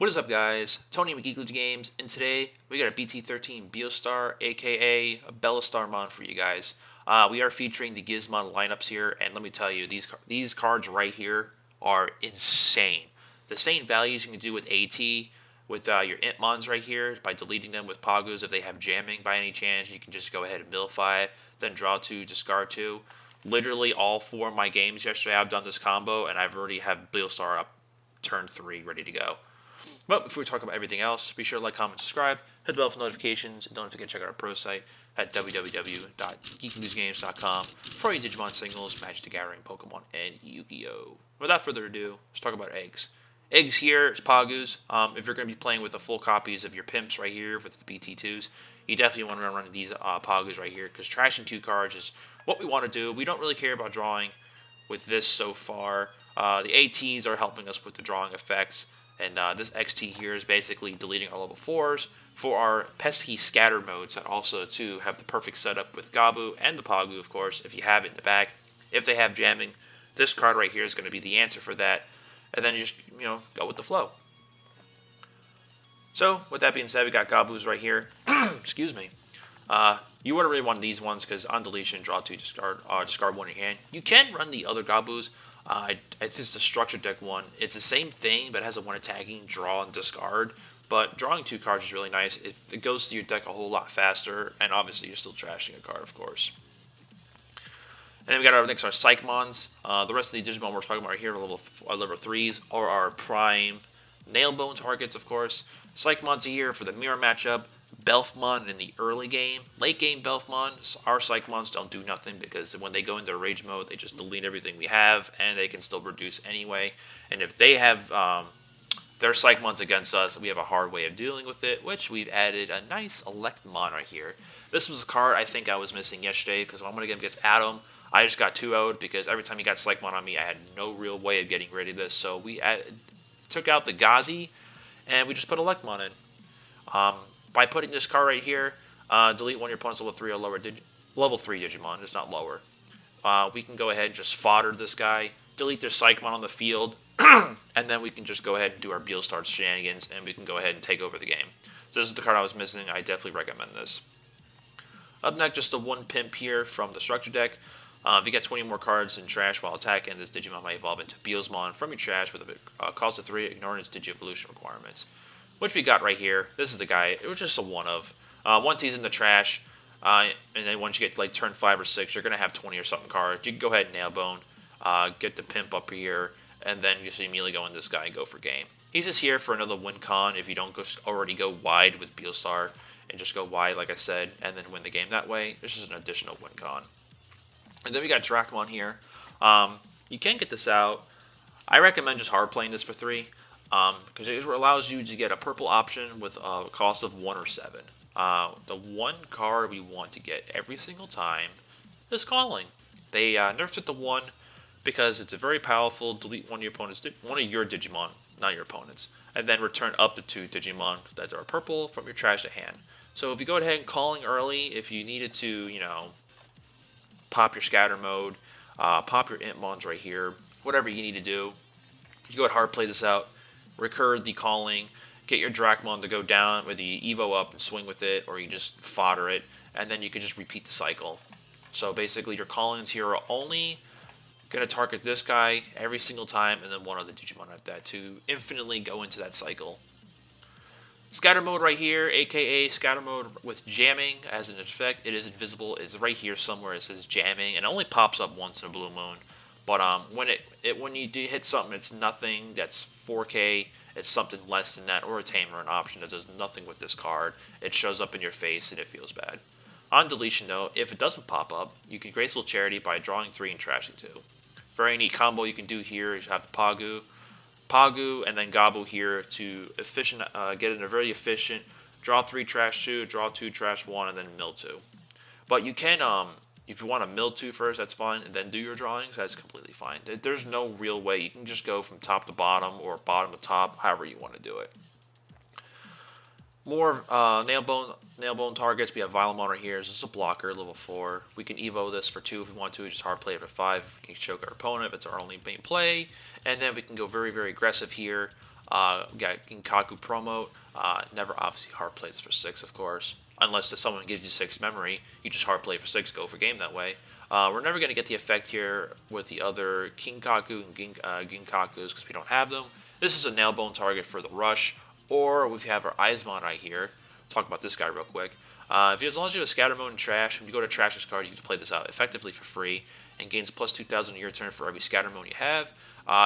What is up, guys? Tony McGeekly Games, and today we got a BT13 Beelstar, aka a Beelstarmon for you guys. We are featuring the Gizmon lineups here, and let me tell you, these cards right here are insane. The same values you can do with AT, with your Intmons right here, by deleting them with Pogus if they have jamming by any chance. You can just go ahead and mill 5, then draw 2, discard 2. Literally all 4 of my games yesterday I've done this combo, and I've already have Beelstar up turn 3 ready to go. But before we talk about everything else, be sure to like, comment, subscribe, hit the bell for notifications, and don't forget to check out our pro site at www.geekandlosgames.com for all your Digimon singles, Magic the Gathering, Pokemon, and Yu-Gi-Oh! Without further ado, let's talk about eggs. Eggs here is Pogus. If you're going to be playing with the full copies of your Pimps right here with the BT2s, you definitely want to run these Pogus right here, because trashing 2 cards is what we want to do. We don't really care about drawing with this so far. The ATs are helping us with the drawing effects. And this XT here is basically deleting our level 4s for our pesky scatter modes that also, too, have the perfect setup with Gabu and the Pogu, of course, if you have it in the back. If they have jamming, this card right here is going to be the answer for that. And then you just, go with the flow. So, with that being said, we got Gabus right here. Excuse me. You wouldn't really want these ones because on deletion, draw 2, discard 1 in your hand. You can run the other Gabus. I think it's the structure deck one. It's the same thing, but it has a 1 attacking, draw, and discard. But drawing 2 cards is really nice. It goes through your deck a whole lot faster, and obviously you're still trashing a card, of course. And then we got our next, our Psychmons. The rest of the Digimon we're talking about here are level 3s, or our prime Nailbone targets, of course. Psychmons are here for the mirror matchup. Belfmon in the early game. Late game Belfmon, our Psychmons don't do nothing because when they go into rage mode, they just delete everything we have, and they can still reduce anyway. And if they have their Psychmons against us, we have a hard way of dealing with it, which we've added a nice Electmon right here. This was a card I think I was missing yesterday because when I'm going to get against Adam, I just got 2-0'd because every time he got Psychmon on me, I had no real way of getting rid of this. So we took out the Gazi, and we just put Electmon in. By putting this card right here, delete one of your opponent's level 3 or lower level 3 Digimon. It's not lower. We can go ahead and just fodder this guy, delete their Psychmon on the field, and then we can just go ahead and do our Beelstar shenanigans, and we can go ahead and take over the game. So this is the card I was missing. I definitely recommend this. Up next, just the 1 Pimp here from the structure deck. If you get 20 more cards in trash while attacking, this Digimon might evolve into Beelsmon from your trash with a cost of 3, ignoring its Digi-Evolution requirements. Which we got right here. This is the guy. It was just a one of. Once he's in the trash, and then once you get like turn 5 or 6, you're going to have 20 or something cards. You can go ahead and Nailbone, get the Pimp up here, and then just immediately go in this guy and go for game. He's just here for another win con if you don't already go wide with Beelstar, and just go wide like I said, and then win the game that way. This is an additional win con. And then we got Dracmon here. You can get this out. I recommend just hard playing this for 3. Because it allows you to get a purple option with a cost of 1 or 7. The one card we want to get every single time is Calling. They nerfed it to 1 because it's a very powerful delete one of your Digimon, not your opponent's, and then return up to 2 Digimon that are purple from your trash to hand. So if you go ahead and Calling early, if you needed to, pop your scatter mode, pop your Intmons right here, whatever you need to do, you go ahead and hard play this out. Recur the Calling, get your Dracmon to go down, whether you Evo up and swing with it, or you just fodder it, and then you can just repeat the cycle. So basically your Callings here are only going to target this guy every single time, and then one other Digimon at that to infinitely go into that cycle. Scatter mode right here, aka scatter mode with jamming as an effect. It is invisible. It's right here somewhere. It says jamming, and it only pops up once in a blue moon. But when you do hit something, it's nothing that's 4K. It's something less than that, or a Tamer, an option that does nothing with this card. It shows up in your face, and it feels bad. On deletion, though, if it doesn't pop up, you can Graceful Charity by drawing 3 and trashing 2. Very neat combo you can do here is have the Pogu, and then Gabu here to get in a very efficient draw 3, trash 2, draw 2, trash 1, and then mill 2. But you can if you want to mill 2 first, that's fine, and then do your drawings, that's completely fine. There's no real way. You can just go from top to bottom or bottom to top, however you want to do it. More Nailbone targets. We have Vilemon right here. This is a blocker, level 4. We can Evo this for 2 if we want to. Just hard play it for 5. We can choke our opponent if it's our only main play. And then we can go very, very aggressive here. We got Ginkaku Promote. Never obviously hard play this for 6, of course. Unless someone gives you 6 memory, you just hard play for 6, go for game that way. We're never going to get the effect here with the other Kinkaku and Ginkakus because we don't have them. This is a nailbone target for the rush, or we have our Gizmon right here. Talk about this guy real quick. As long as you have a scatter mode and trash, when you go to trash this card, you can play this out effectively for free and gains plus 2,000 a your turn for every scatter mode you have.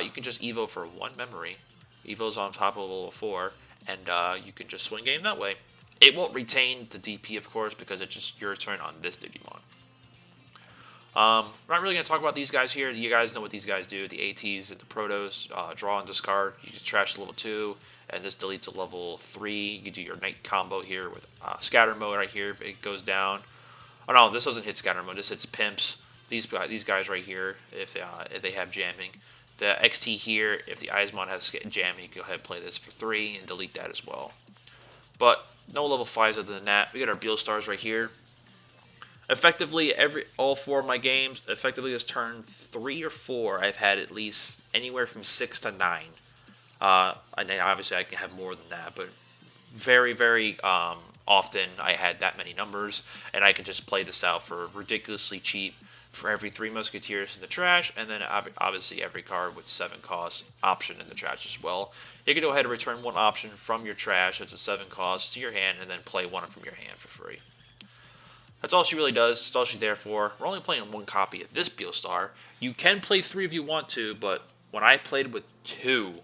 You can just Evo for 1 memory. Evo's on top of level 4, and you can just swing game that way. It won't retain the DP, of course, because it's just your turn on this Digimon. We're not really going to talk about these guys here. You guys know what these guys do. The ATs and the Protos, draw and discard. You just trash level 2, and this deletes to level 3. You do your Night combo here with Scatter Mode right here if it goes down. Oh no, this doesn't hit Scatter Mode. This hits Pimps. These guys right here, if they have jamming. The XT here, if the Gizmon has jamming, you can go ahead and play this for 3 and delete that as well. But no level 5s other than that. We got our Beelstars right here. Effectively, all 4 of my games, effectively this turn 3 or 4, I've had at least anywhere from 6 to 9. And then obviously I can have more than that, but very, very often I had that many numbers, and I can just play this out for ridiculously cheap for every 3 Musketeers in the trash, and then obviously every card with 7 cost option in the trash as well. You can go ahead and return 1 option from your trash that's a 7 cost to your hand, and then play 1 from your hand for free. That's all she really does. That's all she's there for. We're only playing 1 copy of this Beelstar. You can play 3 if you want to, but when I played with 2,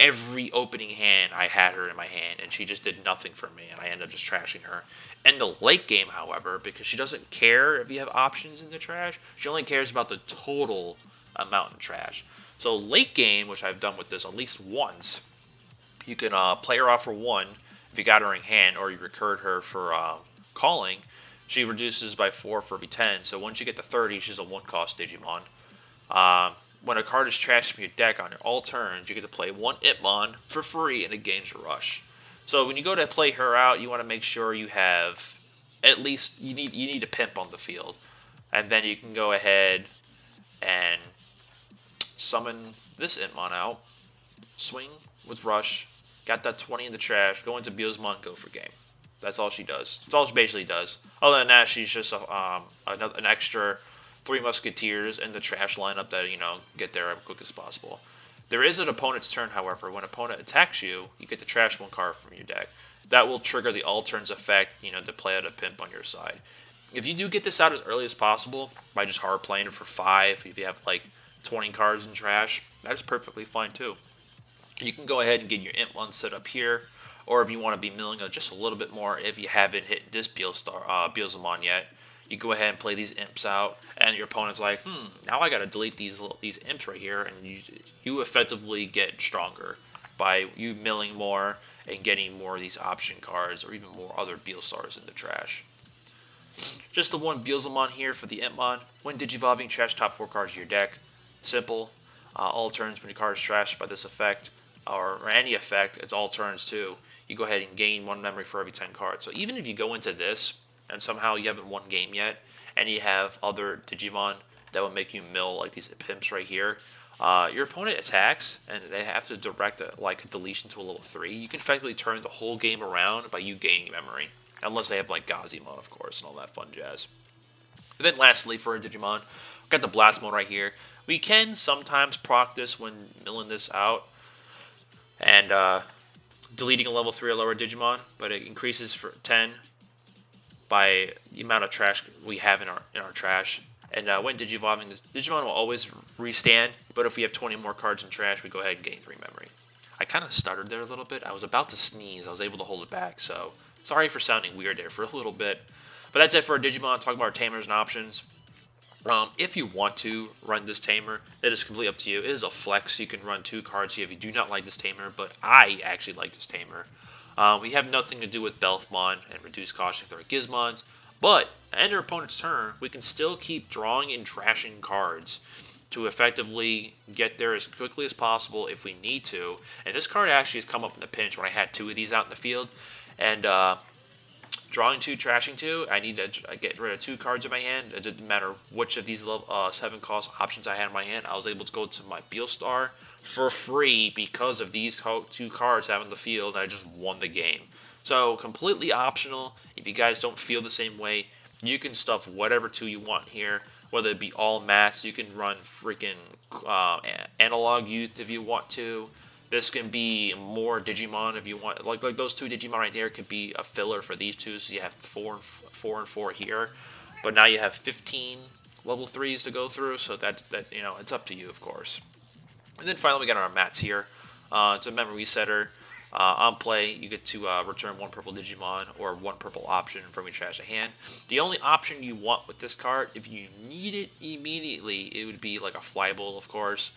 every opening hand I had her in my hand, and she just did nothing for me, and I ended up just trashing her. In the late game, however, because she doesn't care if you have options in the trash, she only cares about the total amount in trash. So late game, which I've done with this at least once, you can play her off for 1 if you got her in hand, or you recurred her for calling. She reduces by 4 for every 10, so once you get to 30, she's a 1-cost Digimon. When a card is trashed from your deck on all turns, you get to play 1 Itmon for free and it gains your rush. So when you go to play her out, you want to make sure you have at least you need a pimp on the field, and then you can go ahead and summon this Itmon out, swing with rush, got that 20 in the trash, go into Gizmon, go for game. That's all she does. That's all she basically does. Other than that, she's just an extra 3 Musketeers in the trash lineup that, get there as quick as possible. There is an opponent's turn, however. When an opponent attacks you, you get to trash 1 card from your deck. That will trigger the all turns effect, to play out a pimp on your side. If you do get this out as early as possible, by just hard playing it for 5, if you have like 20 cards in trash, that is perfectly fine too. You can go ahead and get your Imp1 set up here, or if you want to be milling just a little bit more, if you haven't hit this Beelstarmon yet, you go ahead and play these imps out, and your opponent's like, now I got to delete these imps right here, and you effectively get stronger by you milling more and getting more of these option cards, or even more other Beelstars in the trash. Just the 1 Beelstarmon here for the Impmon. When Digivolving, trash top 4 cards of your deck. Simple. All turns when your card is trashed by this effect, or any effect, it's all turns too. You go ahead and gain 1 memory for every 10 cards. So even if you go into this and somehow you haven't won game yet, and you have other Digimon that will make you mill, like these pimps right here, your opponent attacks and they have to direct a deletion to a level 3. You can effectively turn the whole game around by you gaining memory, unless they have like Gizmon, of course, and all that fun jazz. And then lastly, for a Digimon, we've got the Blast mode right here. We can sometimes proc this when milling this out and deleting a level 3 or lower Digimon, but it increases for 10 by the amount of trash we have in our trash. And when Digivolving, this Digimon will always restand, but if we have 20 more cards in trash, we go ahead and gain 3 memory. I kind of stuttered there a little bit. I was about to sneeze. I was able to hold it back, so sorry for sounding weird there for a little bit. But that's it for our Digimon. Talk about our Tamers and options. If you want to run this Tamer, it is completely up to you. It is a flex. You can run 2 cards here if you do not like this Tamer, but I actually like this Tamer. We have nothing to do with Beelstarmon and reduce caution if there are Gizmons, but at our opponent's turn, we can still keep drawing and trashing cards to effectively get there as quickly as possible if we need to. And this card actually has come up in the pinch when I had 2 of these out in the field, and drawing 2, trashing 2, I need to get rid of 2 cards in my hand. It didn't matter which of these 7 cost options I had in my hand. I was able to go to my Beelstar for free because of these 2 cards having the field, and I just won the game. So completely optional. If you guys don't feel the same way, you can stuff whatever 2 you want here. Whether it be all mats, you can run freaking analog youth if you want to. This can be more Digimon if you want. Like those 2 Digimon right there could be a filler for these 2. So you have 4 and 4 here, but now you have 15 level 3s to go through. So that it's up to you, of course. And then finally we got our mats here. It's a memory setter. On play, you get to return 1 purple Digimon or 1 purple option from your trash hand. The only option you want with this card, if you need it immediately, it would be like a Flyable, of course.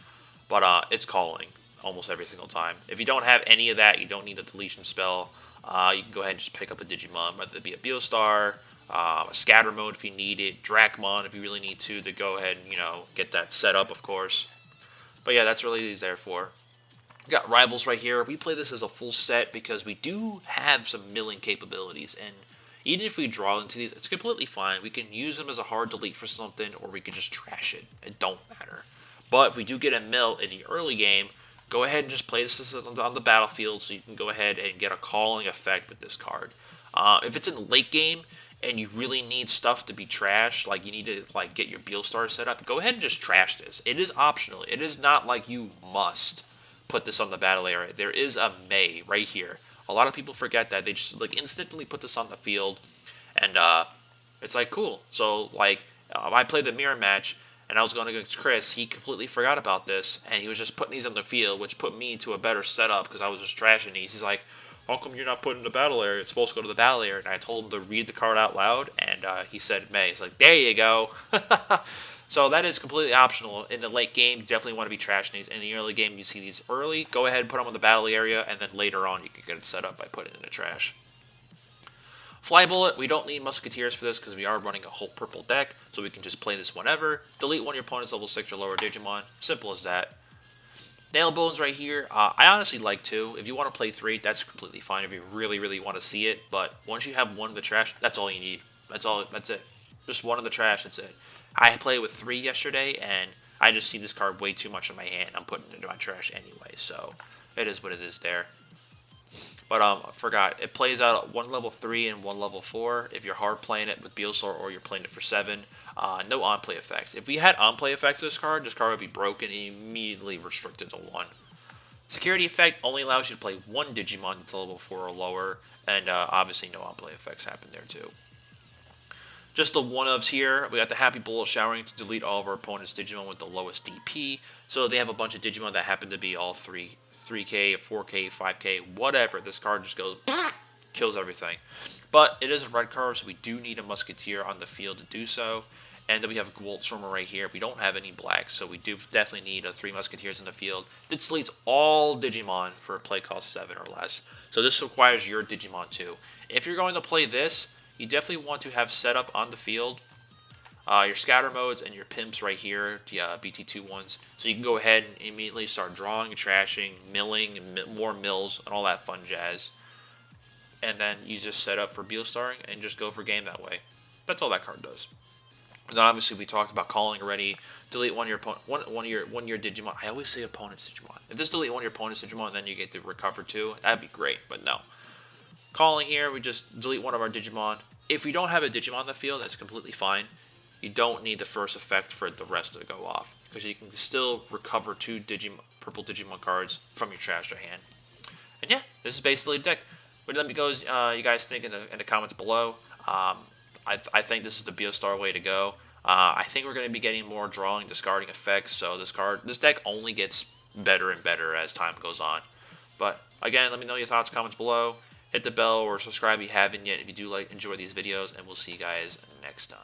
But it's calling almost every single time. If you don't have any of that, you don't need a deletion spell. You can go ahead and just pick up a Digimon, whether it be a Beelstar, a Scatter Mode if you need it, Dracmon if you really need to go ahead and get that set up, of course. But yeah, that's really what he's there for. We got Rivals right here. We play this as a full set because we do have some milling capabilities, and even if we draw into these, it's completely fine. We can use them as a hard delete for something, or we can just trash it. It don't matter. But if we do get a mill in the early game, go ahead and just play this on the battlefield so you can go ahead and get a calling effect with this card. If it's in the late game and you really need stuff to be trashed, like you need to get your Beelstar set up, go ahead and just trash this. It is optional. It is not like you must put this on the battle area. There is a May right here. A lot of people forget that. They just instantly put this on the field, and it's cool. So I played the mirror match, and I was going against Chris. He completely forgot about this, and he was just putting these on the field, which put me into a better setup because I was just trashing these. He's like, how come you're not putting in the battle area? It's supposed to go to the battle area. And I told him to read the card out loud, and he said May. He's like, there you go. So that is completely optional. In the late game, you definitely want to be trashing these. In the early game, you see these early, go ahead and put them on the battle area, and then later on, you can get it set up by putting it in the trash. Fly Bullet, we don't need Musketeers for this because we are running a whole purple deck, so we can just play this whenever. Delete one of your opponent's level 6 or lower Digimon. Simple as that. Nail Bones right here, I honestly like 2. If you want to play 3, that's completely fine if you really, really want to see it. But once you have 1 in the trash, that's all you need. That's it. Just 1 in the trash, that's it. I played with 3 yesterday, and I just see this card way too much in my hand. I'm putting it into my trash anyway, so it is what it is there. But I forgot, it plays out 1 level 3 and 1 level 4 if you're hard playing it with Beelstar or you're playing it for 7. No on-play effects. If we had on-play effects to this card would be broken and immediately restricted to 1. Security effect only allows you to play 1 Digimon that's level 4 or lower, and obviously no on-play effects happen there too. Just the one-ofs here. We got the Happy Bullet showering to delete all of our opponent's Digimon with the lowest DP. So they have a bunch of Digimon that happen to be all 3K, 4K, 5K, whatever. This card just goes, kills everything. But it is a red card, so we do need a Musketeer on the field to do so. And then we have a Beelstarmon right here. We don't have any blacks, so we do definitely need 3 Musketeers in the field. This deletes all Digimon for a play cost 7 or less. So this requires your Digimon too. If you're going to play this, you definitely want to have set up on the field your scatter modes and your pimps right here, the BT2 ones. So you can go ahead and immediately start drawing, trashing, milling, more mills, and all that fun jazz. And then you just set up for Beelstarring and just go for game that way. That's all that card does. And then obviously we talked about calling already. Delete one of your Digimon. I always say opponent's Digimon. If this delete one of your opponent's Digimon, then you get to recover 2. That'd be great, but no. Calling here, we just delete one of our Digimon. If you don't have a Digimon in the field, that's completely fine. You don't need the first effect for the rest to go off, because you can still recover 2 purple Digimon cards from your trash hand. And yeah, this is basically the deck. But let me go, you guys think in the comments below. I think this is the Beelstar way to go. I think we're going to be getting more drawing, discarding effects. So this deck only gets better and better as time goes on. But again, let me know your thoughts, comments below. Hit the bell or subscribe if you haven't yet if you do enjoy these videos, and we'll see you guys next time.